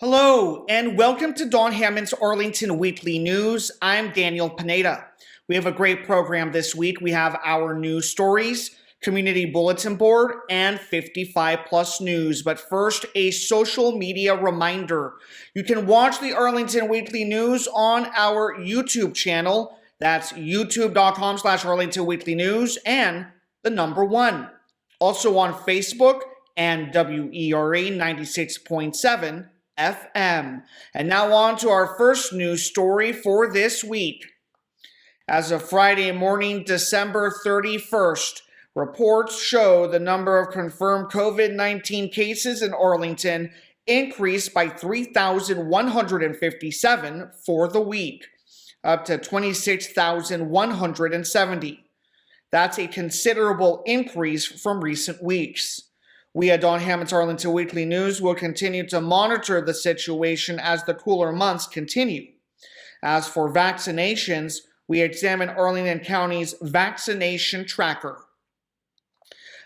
Hello, and welcome to Don Hammond's Arlington Weekly News. I'm Daniel Pineda. We have a great program this week. We have our news stories, community bulletin board, and 55 plus news. But first, a social media reminder. You can watch the Arlington Weekly News on our YouTube channel. That's youtube.com/Arlington Weekly News and the number 1. Also on Facebook and WERA 96.7 FM. And now on to our first news story for this week. As of Friday morning, December 31st, reports show the number of confirmed COVID-19 cases in Arlington increased by 3,157 for the week, up to 26,170. That's a considerable increase from recent weeks. We at Don Hammond's Arlington Weekly News will continue to monitor the situation as the cooler months continue. As for vaccinations, we examine Arlington County's vaccination tracker.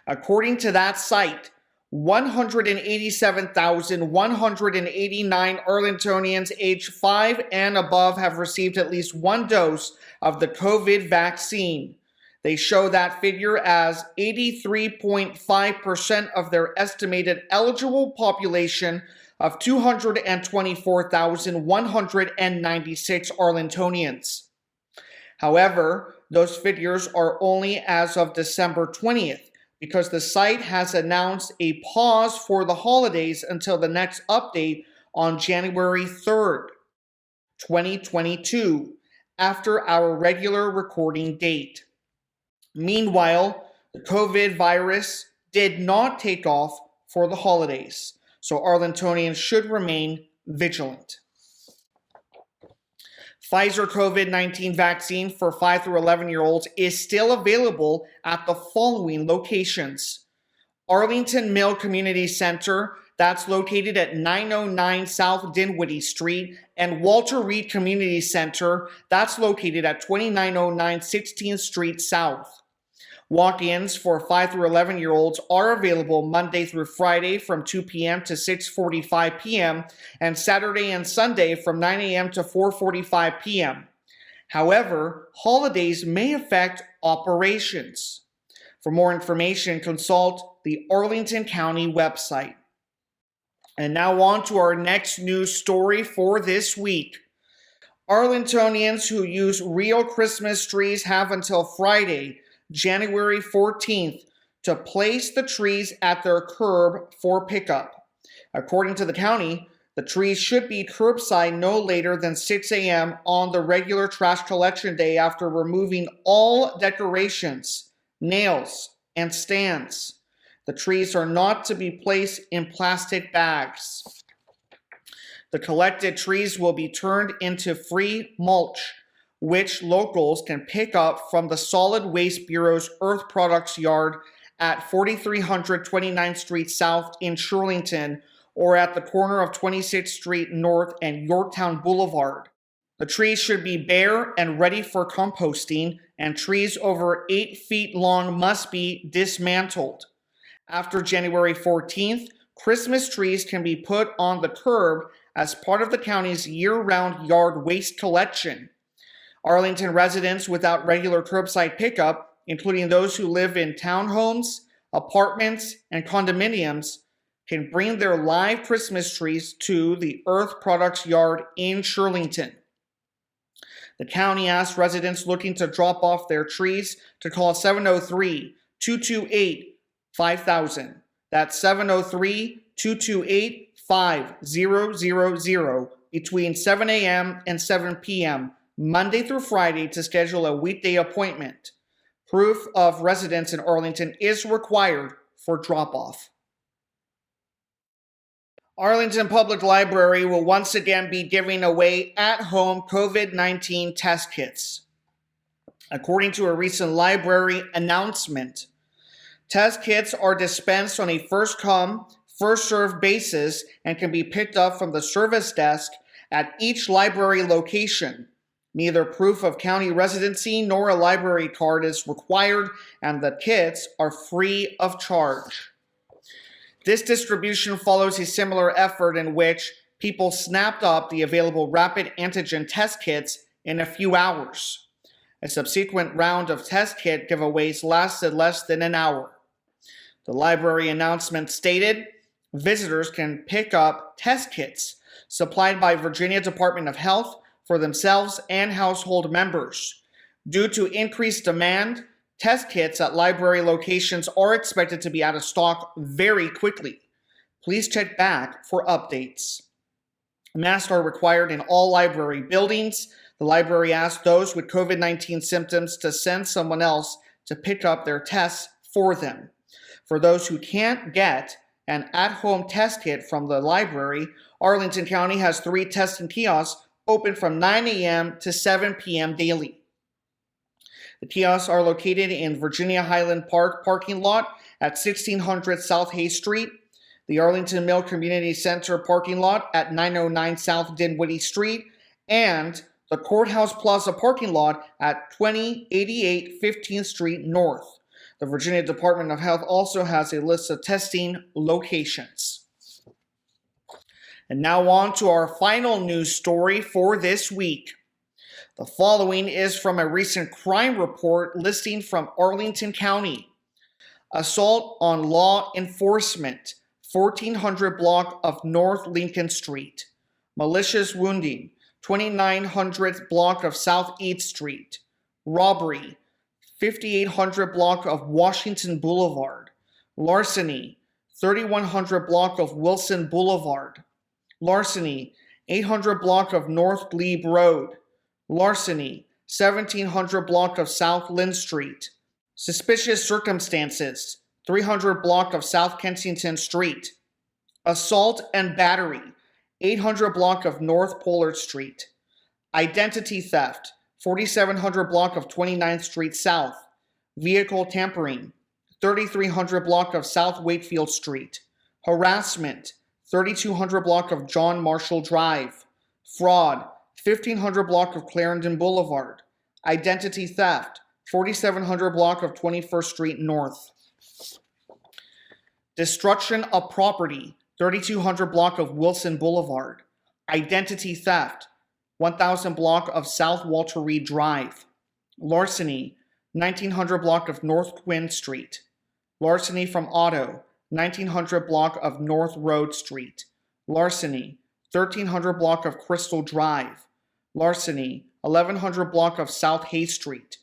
According to that site, 187,189 Arlingtonians aged 5 and above have received at least one dose of the COVID vaccine. They show that figure as 83.5% of their estimated eligible population of 224,196 Arlingtonians. However, those figures are only as of December 20th because the site has announced a pause for the holidays until the next update on January 3rd, 2022, after our regular recording date. Meanwhile, the COVID virus did not take off for the holidays, so Arlingtonians should remain vigilant. Pfizer COVID-19 vaccine for 5 through 11-year-olds is still available at the following locations. Arlington Mill Community Center, that's located at 909 South Dinwiddie Street, and Walter Reed Community Center, that's located at 2909 16th Street South. Walk-ins for 5 through 11-year-olds are available Monday through Friday from 2 p.m. to 6:45 p.m. and Saturday and Sunday from 9 a.m. to 4:45 p.m. However, holidays may affect operations. For more information, consult the Arlington County website. And now on to our next news story for this week. Arlingtonians who use real Christmas trees have until Friday, January 14th, to place the trees at their curb for pickup. According to the county, the trees should be curbside no later than 6 a.m. on the regular trash collection day after removing all decorations, nails, and stands. The trees are not to be placed in plastic bags. The collected trees will be turned into free mulch, which locals can pick up from the Solid Waste Bureau's Earth Products Yard at 4300 29th Street South in Shirlington or at the corner of 26th Street North and Yorktown Boulevard. The trees should be bare and ready for composting, and trees over 8 feet long must be dismantled. After January 14th, Christmas trees can be put on the curb as part of the county's year-round yard waste collection. Arlington residents without regular curbside pickup, including those who live in townhomes, apartments, and condominiums, can bring their live Christmas trees to the Earth Products Yard in Shirlington. The county asked residents looking to drop off their trees to call 703-228-5000. That's 703-228-5000 between 7 a.m. and 7 p.m. Monday through Friday to schedule a weekday appointment. Proof of residence in Arlington is required for drop-off. Arlington Public Library will once again be giving away at-home COVID-19 test kits. According to a recent library announcement, test kits are dispensed on a first-come, first-served basis and can be picked up from the service desk at each library location. Neither proof of county residency nor a library card is required, and the kits are free of charge. This distribution follows a similar effort in which people snapped up the available rapid antigen test kits in a few hours. A subsequent round of test kit giveaways lasted less than an hour. The library announcement stated, visitors can pick up test kits supplied by Virginia Department of Health for themselves and household members. Due to increased demand, test kits at library locations are expected to be out of stock very quickly. Please check back for updates. Masks are required in all library buildings. The library asked those with COVID-19 symptoms to send someone else to pick up their tests for them. For those who can't get an at-home test kit from the library, Arlington County has 3 testing kiosks open from 9 a.m. to 7 p.m. daily. The kiosks are located in Virginia Highland Park parking lot at 1600 South Hay Street, the Arlington Mill Community Center parking lot at 909 South Dinwiddie Street, and the Courthouse Plaza parking lot at 2088 15th Street North. The Virginia Department of Health also has a list of testing locations. And now on to our final news story for this week. The following is from a recent crime report listing from Arlington County. Assault on law enforcement, 1400 block of North Lincoln Street. Malicious wounding, 2900th block of South 8th Street. Robbery, 5800 block of Washington Boulevard. Larceny, 3100 block of Wilson Boulevard. Larceny, 800 block of North Glebe Road. Larceny, 1700 block of South Lynn Street. Suspicious circumstances, 300 block of South Kensington Street. Assault and battery, 800 block of North Pollard Street. Identity theft, 4700 block of 29th Street South. Vehicle tampering, 3300 block of South Wakefield Street. Harassment, 3200 block of John Marshall Drive. Fraud, 1500 block of Clarendon Boulevard. Identity theft, 4700 block of 21st Street North. Destruction of property, 3200 block of Wilson Boulevard. Identity theft, 1000 block of South Walter Reed Drive. Larceny, 1900 block of North Quinn Street. Larceny from auto, 1900 block of North Road Street. Larceny, 1300 block of Crystal Drive. Larceny, 1100 block of South Hay Street.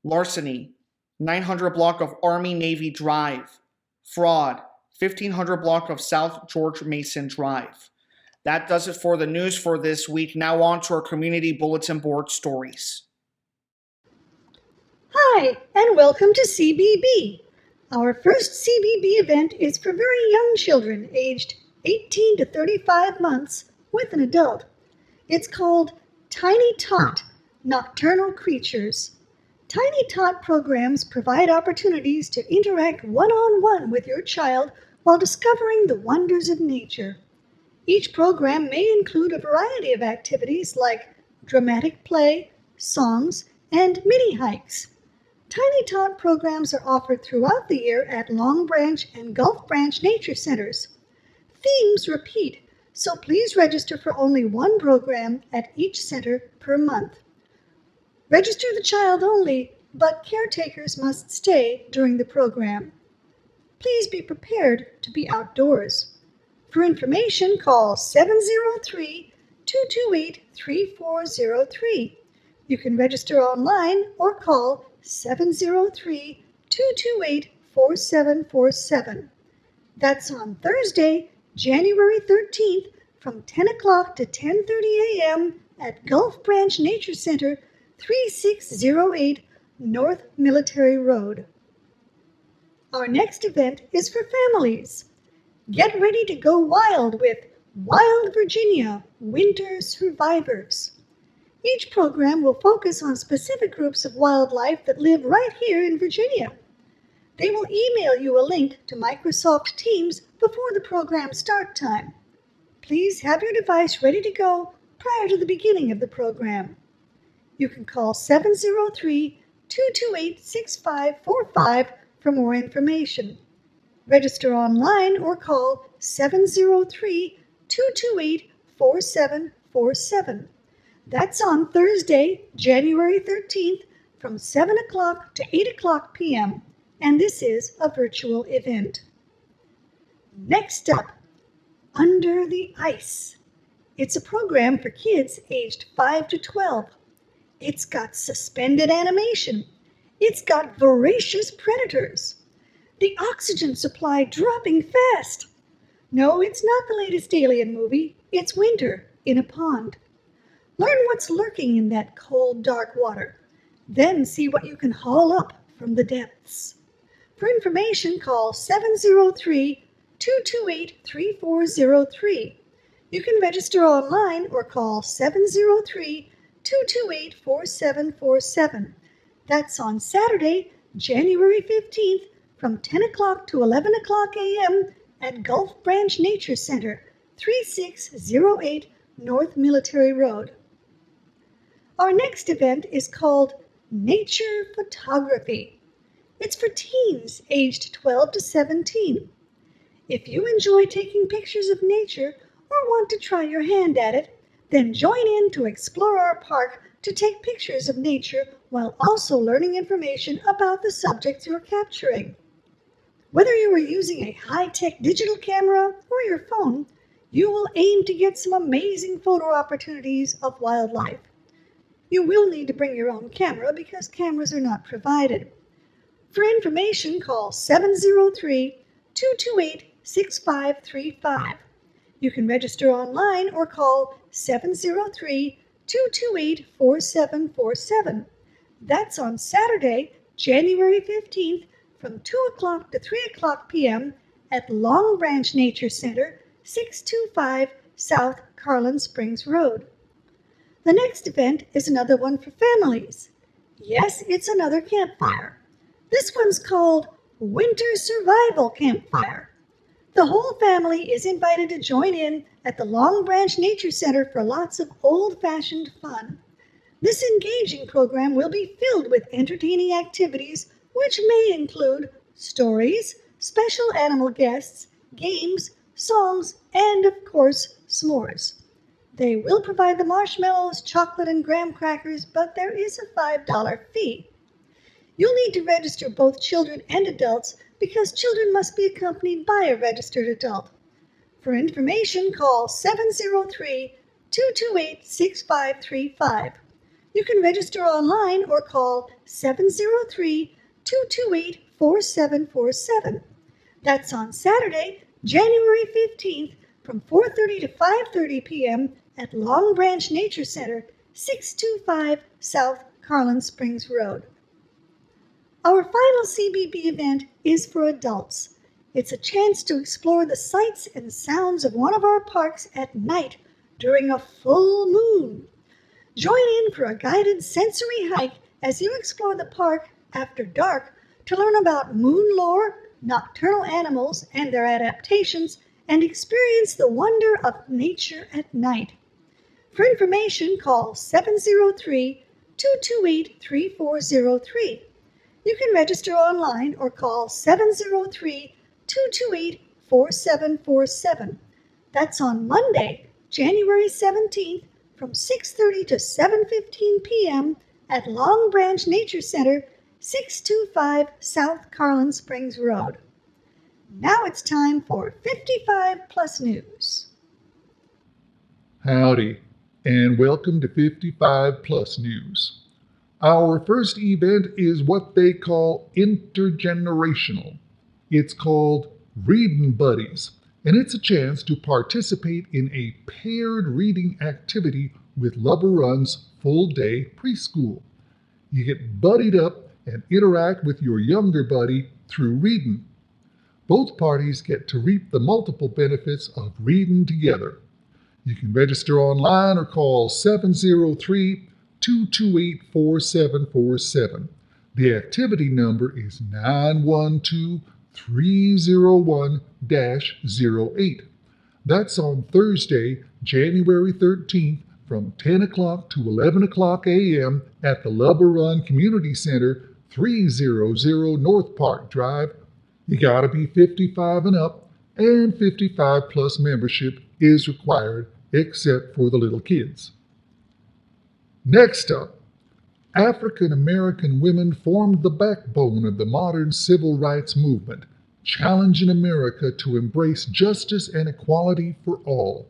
Larceny, 900 block of Army Navy Drive. Fraud, 1500 block of South George Mason Drive. That does it for the news for this week. Now on to our community bulletin board stories. Hi, and welcome to CBB. Our first CBB event is for very young children aged 18 to 35 months with an adult. It's called Tiny Tot, Nocturnal Creatures. Tiny Tot programs provide opportunities to interact one-on-one with your child while discovering the wonders of nature. Each program may include a variety of activities like dramatic play, songs, and mini hikes. Tiny Tot programs are offered throughout the year at Long Branch and Gulf Branch Nature Centers. Themes repeat, so please register for only one program at each center per month. Register the child only, but caretakers must stay during the program. Please be prepared to be outdoors. For information, call 703-228-3403. You can register online or call 703-228-4747. That's on Thursday, January 13th from 10 o'clock to 10:30 a.m. at Gulf Branch Nature Center, 3608 North Military Road. Our next event is for families. Get ready to go wild with Wild Virginia Winter Survivors. Each program will focus on specific groups of wildlife that live right here in Virginia. They will email you a link to Microsoft Teams before the program start time. Please have your device ready to go prior to the beginning of the program. You can call 703-228-6545 for more information. Register online or call 703-228-4747 4747. That's on Thursday, January 13th from 7 o'clock to 8 o'clock p.m., and this is a virtual event. Next up, Under the Ice. It's a program for kids aged 5 to 12. It's got suspended animation. It's got voracious predators. The oxygen supply dropping fast. No, it's not the latest alien movie. It's winter in a pond. Learn what's lurking in that cold, dark water. Then see what you can haul up from the depths. For information, call 703-228-3403. You can register online or call 703-228-4747. That's on Saturday, January 15th from 10 o'clock to 11 o'clock a.m. at Gulf Branch Nature Center, 3608 North Military Road. Our next event is called Nature Photography. It's for teens aged 12 to 17. If you enjoy taking pictures of nature or want to try your hand at it, then join in to explore our park to take pictures of nature while also learning information about the subjects you're capturing. Whether you are using a high-tech digital camera or your phone, you will aim to get some amazing photo opportunities of wildlife. You will need to bring your own camera because cameras are not provided. For information, call 703-228-6535. You can register online or call 703-228-4747. That's on Saturday, January 15th from 2 o'clock to 3 o'clock p.m. at Long Branch Nature Center, 625 South Carlin Springs Road. The next event is another one for families. Yes, it's another campfire. This one's called Winter Survival Campfire. The whole family is invited to join in at the Long Branch Nature Center for lots of old-fashioned fun. This engaging program will be filled with entertaining activities which may include stories, special animal guests, games, songs, and, of course, s'mores. They will provide the marshmallows, chocolate, and graham crackers, but there is a $5 fee. You'll need to register both children and adults because children must be accompanied by a registered adult. For information, call 703-228-6535. You can register online or call 703-228-4747. That's on Saturday, January 15th from 4:30 to 5:30 p.m. at Long Branch Nature Center, 625 South Carlin Springs Road. Our final CBB event is for adults. It's a chance to explore the sights and sounds of one of our parks at night during a full moon. Join in for a guided sensory hike as you explore the park after dark to learn about moon lore, nocturnal animals and their adaptations, and experience the wonder of nature at night. For information, call 703-228-3403. You can register online or call 703-228-4747. That's on Monday, January 17th from 6:30 to 7:15 p.m. at Long Branch Nature Center, 625 South Carlin Springs Road. Now it's time for 55 Plus News. Howdy, and welcome to 55 Plus News. Our first event is what they call intergenerational. It's called Reading Buddies, and it's a chance to participate in a paired reading activity with Lover Run's full-day preschool. You get buddied up and interact with your younger buddy through reading. Both parties get to reap the multiple benefits of reading together. You can register online or call 703-228-4747. The activity number is 912-301-08. That's on Thursday, January 13th from 10 o'clock to 11 o'clock a.m. at the Lover Run Community Center, 300 North Park Drive. You gotta be 55 and up, and 55 Plus membership is required except for the little kids. Next up, African American women formed the backbone of the modern civil rights movement, challenging America to embrace justice and equality for all.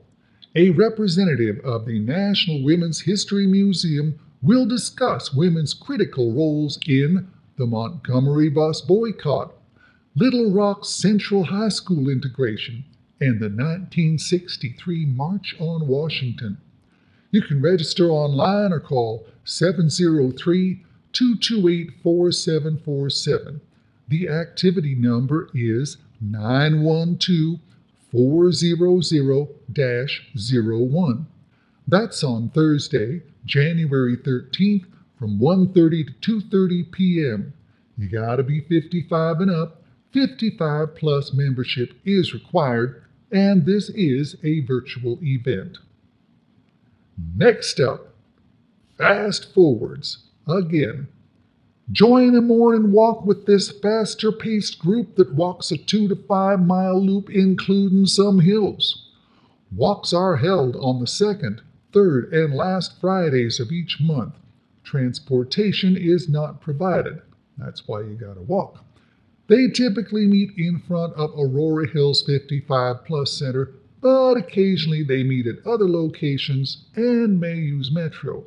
A representative of the National Women's History Museum will discuss women's critical roles in the Montgomery bus boycott, Little Rock Central High School integration, and the 1963 March on Washington. You can register online or call 703-228-4747. The activity number is 912-400-01. That's on Thursday, January 13th from 1:30 to 2:30 p.m. You gotta be 55 and up. 55 plus membership is required, and this is a virtual event. Next up, fast forwards again. Join a morning walk with this faster paced group that walks a 2 to 5 mile loop, including some hills. Walks are held on the second, third, and last Fridays of each month. Transportation is not provided. That's why you gotta walk. They typically meet in front of Aurora Hills 55 Plus Center, but occasionally they meet at other locations and may use Metro.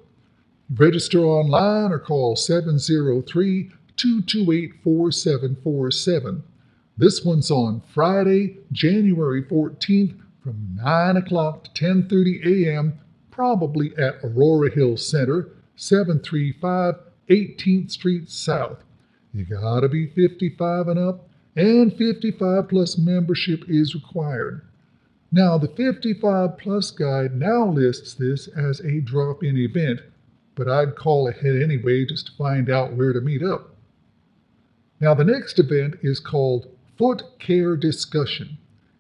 Register online or call 703-228-4747. This one's on Friday, January 14th from 9 o'clock to 10:30 a.m., probably at Aurora Hills Center, 735 18th Street South. You gotta be 55 and up, and 55 plus membership is required. Now, the 55 plus guide now lists this as a drop-in event, but I'd call ahead anyway just to find out where to meet up. Now, the next event is called Foot Care Discussion.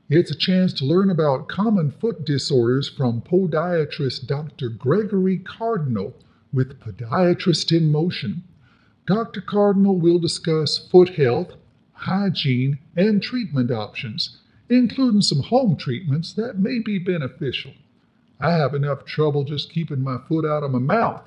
It's a chance to learn about common foot disorders from podiatrist Dr. Gregory Cardinal with Podiatrist in Motion. Dr. Cardinal will discuss foot health, hygiene, and treatment options, including some home treatments that may be beneficial. I have enough trouble just keeping my foot out of my mouth.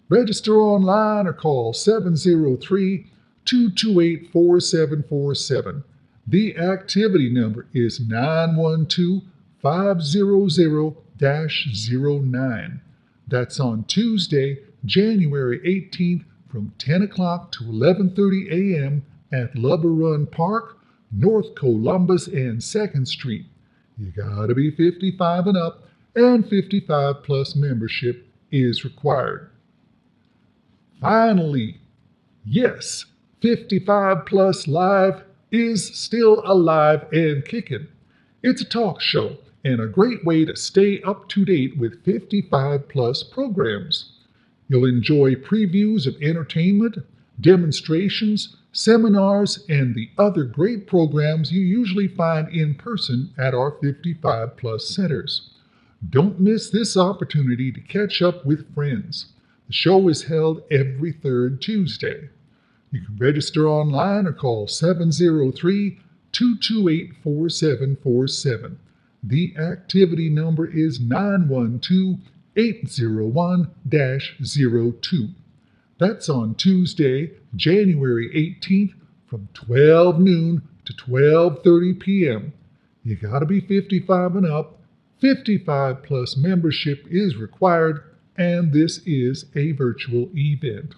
Register online or call 703-228-4747. The activity number is 912-500-09. That's on Tuesday, January 18th from 10 o'clock to 11:30 a.m. at Lubber Run Park, North Columbus and 2nd Street. You gotta be 55 and up, and 55 plus membership is required. Finally, yes, 55 Plus Live is still alive and kicking. It's a talk show and a great way to stay up to date with 55 plus programs. You'll enjoy previews of entertainment, demonstrations, seminars, and the other great programs you usually find in person at our 55 plus centers. Don't miss this opportunity to catch up with friends. The show is held every third Tuesday. You can register online or call 703-228-4747. The activity number is 912-801-02. That's on Tuesday, January 18th from 12 noon to 12:30 p.m. You gotta be 55 and up. 55 plus membership is required, and this is a virtual event.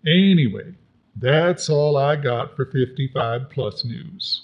Anyway, that's all I got for 55 plus news.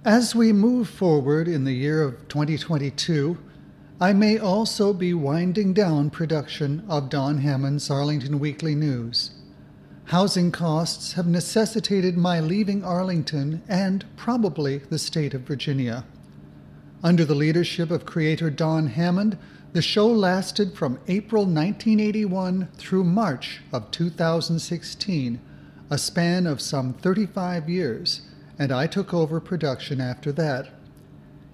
As we move forward in the year of 2022, I may also be winding down production of Don Hammond's Arlington Weekly News. Housing costs have necessitated my leaving Arlington and probably the state of Virginia. Under the leadership of creator Don Hammond, the show lasted from April 1981 through March of 2016, a span of some 35 years, and I took over production after that.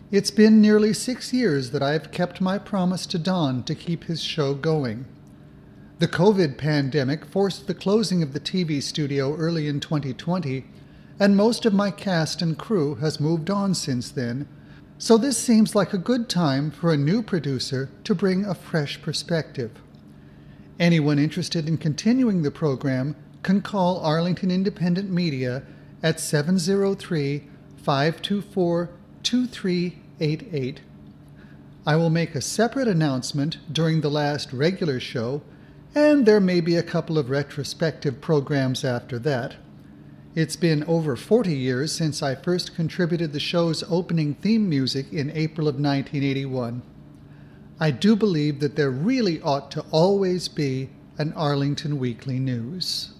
It's been nearly 6 years that I've kept my promise to Don to keep his show going. The COVID pandemic forced the closing of the TV studio early in 2020, and most of my cast and crew has moved on since then, so this seems like a good time for a new producer to bring a fresh perspective. Anyone interested in continuing the program can call Arlington Independent Media at 703-524-2388. I will make a separate announcement during the last regular show, and there may be a couple of retrospective programs after that. It's been over 40 years since I first contributed the show's opening theme music in April of 1981. I do believe that there really ought to always be an Arlington Weekly News.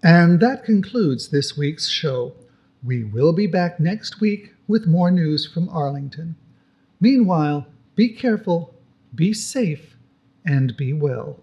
And that concludes this week's show. We will be back next week with more news from Arlington. Meanwhile, be careful, be safe, and be well.